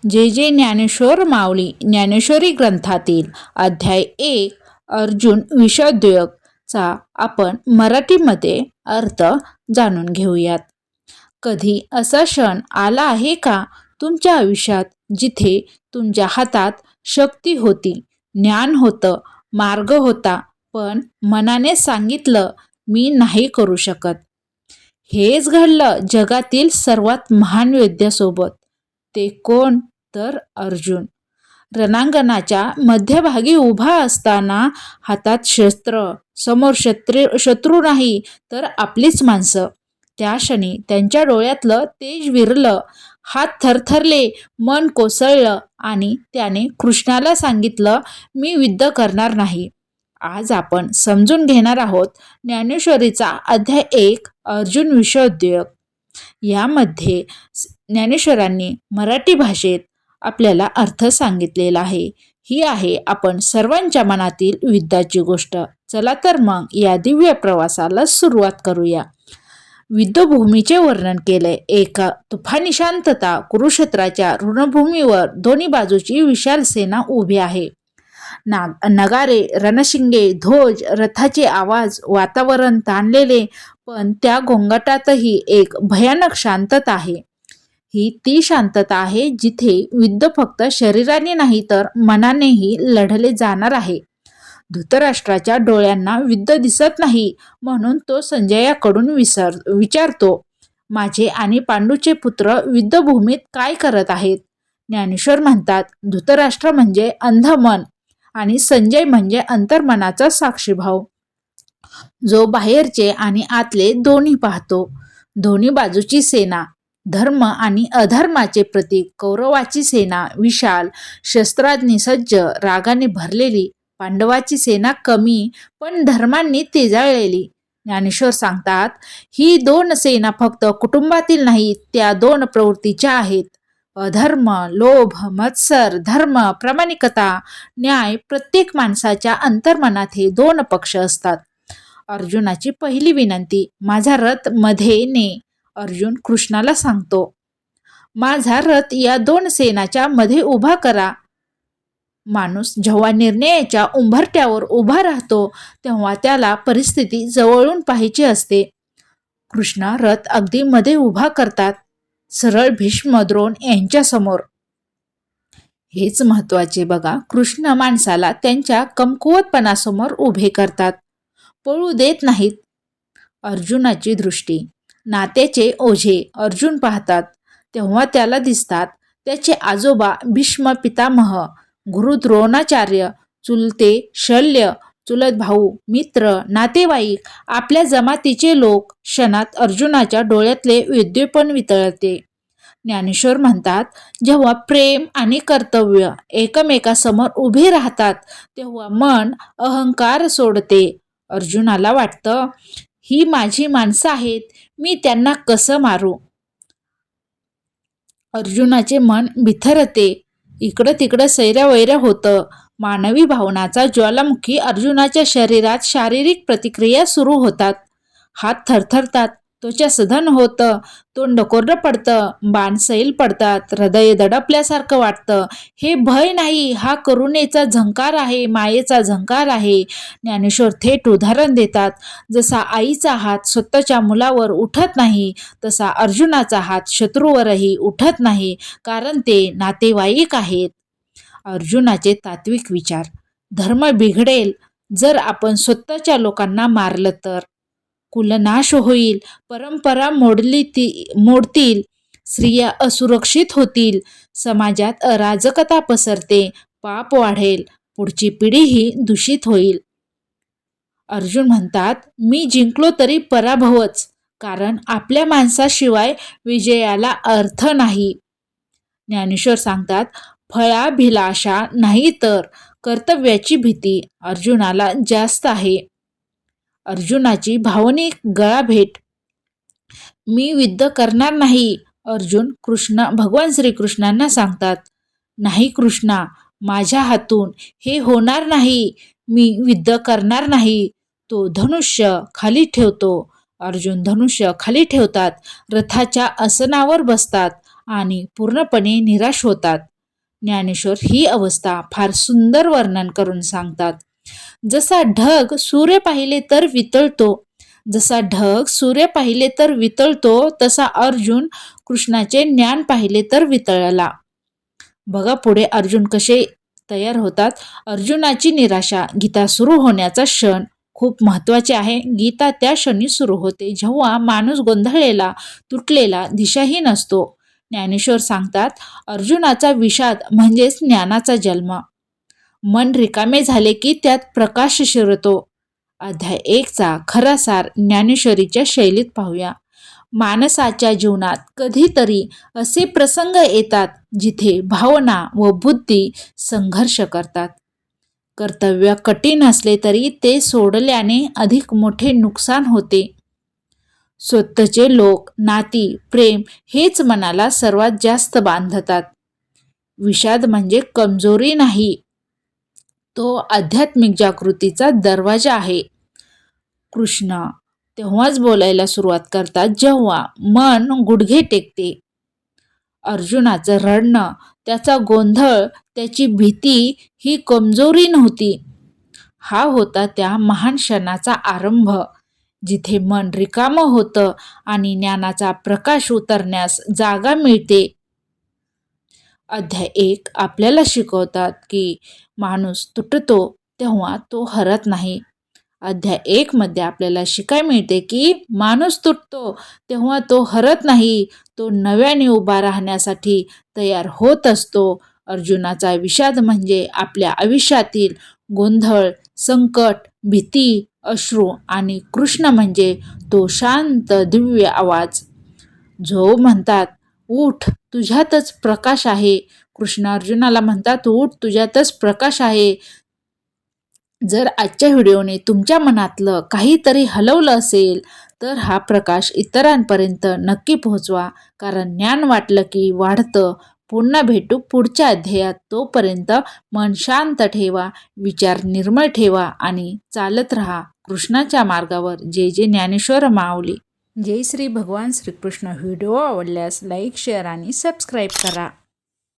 जे जे ज्ञानेश्वर माऊली ज्ञानेश्वरी ग्रंथातील अध्याय 1 अर्जुन विषादयोगचा आपण मराठीमध्ये अर्थ जाणून घेऊयात. कधी असा क्षण आला आहे का तुमच्या आयुष्यात जिथे तुमच्या हातात शक्ती होती, ज्ञान होतं, मार्ग होता, पण मनाने सांगितलं मी नाही करू शकत. हेच घडलं जगातील सर्वात महान योद्ध्यासोबत. ते कोण? तर अर्जुन. रणांगणाच्या मध्यभागी उभा असताना हातात शस्त्र, समोर शत्रू नाही तर आपलीच माणसं. त्या क्षणी त्यांच्या डोळ्यातलं तेज विरलं, हात थरथरले, मन कोसळलं आणि त्याने कृष्णाला सांगितलं मी युद्ध करणार नाही. आज आपण समजून घेणार आहोत ज्ञानेश्वरीचा अध्याय 1 अर्जुन विषादयोग. यामध्ये ज्ञानेश्वरांनी मराठी भाषेत आपल्याला अर्थ सांगितलेला आहे. ही आहे आपण सर्वांच्या मनातील युद्धाची गोष्ट. चला तर मग या दिव्य प्रवासाला सुरुवात करूया. युद्धभूमीचे वर्णन केले. एका तुफानी शांतता. कुरुक्षेत्राच्या रणभूमीवर दोन्ही बाजूची विशाल सेना उभी आहे. नगारे, रणशिंगे, ध्वज, रथाचे आवाज, वातावरण ताणलेले, पण त्या गोंगाटातही एक भयानक शांतता आहे. ही ती शांतता आहे जिथे युद्ध फक्त शरीराने नाही तर मनानेही लढले जाणार आहे. धृतराष्ट्राच्या डोळ्यांना युद्ध दिसत नाही, म्हणून तो संजयाकडून विचारतो, माझे आणि पांडूचे पुत्र युद्धभूमीत काय करत आहेत? ज्ञानेश्वर म्हणतात, धृतराष्ट्र म्हणजे अंध मन आणि संजय म्हणजे अंतर्मनाचा साक्षीभाव, जो बाहेरचे आणि आतले दोन्ही पाहतो. दोन्ही बाजूची सेना, धर्म आणि अधर्माचे प्रतीक. कौरवाची सेना विशाल, शस्त्रांनी सज्ज, रागाने भरलेली. पांडवाची सेना कमी पण धर्मांनी तेजाळलेली. ज्ञानेश्वर सांगतात, ही दोन सेना फक्त कुटुंबातील नाहीत, त्या दोन प्रवृत्तीच्या आहेत. अधर्म, लोभ, मत्सर, धर्म, प्रामाणिकता, न्याय. प्रत्येक माणसाच्या अंतर्मनात हे दोन पक्ष असतात. अर्जुनाची पहिली विनंती, माझा रथ मध्ये ने. अर्जुन कृष्णाला सांगतो, माझा रथ या दोन सेनाच्या मध्ये उभा करा. माणूस जेव्हा निर्णयाच्या उंबरठ्यावर उभा राहतो तेव्हा त्याला परिस्थिती जवळून पाहायची असते. कृष्ण रथ अगदी मध्ये उभा करतात, सरळ भीष्म द्रोण यांच्या समोर. हेच महत्वाचे बघा. कृष्ण माणसाला त्यांच्या कमकुवतपणासमोर उभे करतात, पळू देत नाहीत. अर्जुनाची दृष्टी. नात्याचे ओझे अर्जुन पाहतात तेव्हा त्याला दिसतात त्याचे आजोबा भीष्म पितामह, गुरु द्रोणाचार्य, चुलते शल्य, चुलत भाऊ, मित्र, नातेवाईक, आपल्या जमातीचे लोक. क्षणात अर्जुनाच्या डोळ्यातले विद्वेपण वितळते. ज्ञानेश्वर म्हणतात, जेव्हा प्रेम आणि कर्तव्य एकमेकासमोर उभे राहतात तेव्हा मन अहंकार सोडते. अर्जुनाला वाटतं, ही माझी माणसं आहेत, मी त्यांना कसं मारू? अर्जुनाचे मन बिथरते. इकडं तिकडं सैरावैरा होतं. मानवी भावनाचा ज्वालामुखी. अर्जुनाच्या शरीरात शारीरिक प्रतिक्रिया सुरू होतात. हात थरथरतात, त्वचा सधन होतं, तोंड कोरडं पडतं, बाण सैल पडतात, हृदय दडपल्यासारखं वाटतं. हे भय नाही, हा करुणेचा झंकार आहे, मायेचा झंकार आहे. ज्ञानेश्वर थेट उदाहरण देतात, जसा आईचा हात स्वतःच्या मुलावर उठत नाही तसा अर्जुनाचा हात शत्रूवरही उठत नाही, कारण ते नातेवाईक आहेत. अर्जुनाचे तात्विक विचार. धर्म बिघडेल जर आपण स्वतःच्या लोकांना मारलं तर. कुलनाश होईल, परंपरा मोडतील, स्त्रिया असुरक्षित होतील, समाजात अराजकता पसरते, पाप वाढेल, पुढची पिढीही दूषित होईल. अर्जुन म्हणतात, मी जिंकलो तरी पराभवच, कारण आपल्या माणसाशिवाय विजयाला अर्थ नाही. ज्ञानेश्वर सांगतात, फळाभिलाषा नाही तर कर्तव्याची भीती अर्जुनाला जास्त आहे. अर्जुनाची भावनिक गळाभेट. मी युद्ध करणार नाही. अर्जुन भगवान श्रीकृष्णांना सांगतात, नाही कृष्णा, माझ्या हातून हे होणार नाही, मी युद्ध करणार नाही. तो धनुष्य खाली ठेवतो. अर्जुन धनुष्य खाली ठेवतात, रथाच्या आसनावर बसतात आणि पूर्णपणे निराश होतात. ज्ञानेश्वर ही अवस्था फार सुंदर वर्णन करून सांगतात. जसा ढग सूर्य पाहिले तर वितळतो, जसा ढग सूर्य पाहिले तर वितळतो, तसा अर्जुन कृष्णाचे ज्ञान पाहिले तर वितळला. बघा पुढे अर्जुन कसे तयार होतात. अर्जुनाची निराशा. गीता सुरू होण्याचा क्षण खूप महत्त्वाचे आहे. गीता त्या क्षणी सुरू होते जेव्हा माणूस गोंधळलेला, तुटलेला, दिशाहीन असतो. ज्ञानेश्वर सांगतात, अर्जुनाचा विषाद म्हणजेच ज्ञानाचा जन्म. मन रिकामे झाले की त्यात प्रकाश शिरतो. अध्याय 1चा खरा सार ज्ञानेश्वरीच्या शैलीत पाहूया. माणसाच्या जीवनात कधीतरी असे प्रसंग येतात जिथे भावना व बुद्धी संघर्ष करतात. कर्तव्य कठीण असले तरी ते सोडल्याने अधिक मोठे नुकसान होते. स्वतःचे लोक, नाती, प्रेम हेच मनाला सर्वात जास्त बांधतात. विषाद म्हणजे कमजोरी नाही, तो आध्यात्मिक जागृतीचा दरवाजा आहे. कृष्ण तेव्हाच बोलायला सुरुवात करतात जेव्हा मन गुडघे टेकते. अर्जुनाचं रडणं, त्याचा गोंधळ, त्याची भीती ही कमजोरी नव्हती. हा होता त्या महान क्षणाचा आरंभ जिथे मन रिकामं होतं आणि ज्ञानाचा प्रकाश उतरण्यास जागा मिळते. अध्याय 1 आपल्याला शिकवतात की माणूस तुटतो तेव्हा तो हरत नाही. अध्याय 1 मध्ये आपल्याला शिकायला मिळते की माणूस तुटतो तेव्हा तो हरत नाही, तो नव्याने उभा राहण्यासाठी तयार होत असतो. अर्जुनाचा विषाद म्हणजे आपल्या आयुष्यातील गोंधळ, संकट, भीती, अश्रू आणि कृष्ण म्हणजे तो शांत दिव्य आवाज जो म्हणतात, उठ तुझ्यातच प्रकाश आहे. कृष्ण अर्जुनाला म्हणतात, उठ तुझ्यातच प्रकाश आहे. जर आजच्या व्हिडिओने तुमच्या मनातलं काहीतरी हलवलं असेल तर हा प्रकाश इतरांपर्यंत नक्की पोहोचवा, कारण ज्ञान वाटलं की वाढतं. पुन्हा भेटू पुढच्या अध्यायात. तोपर्यंत मन शांत ठेवा, विचार निर्मळ ठेवा आणि चालत राहा कृष्णाच्या मार्गावर. जय जय ज्ञानेश्वर माऊली. जय श्री भगवान श्रीकृष्ण. व्हिडिओ आवडल्यास लाईक, शेअर आणि सबस्क्राईब करा.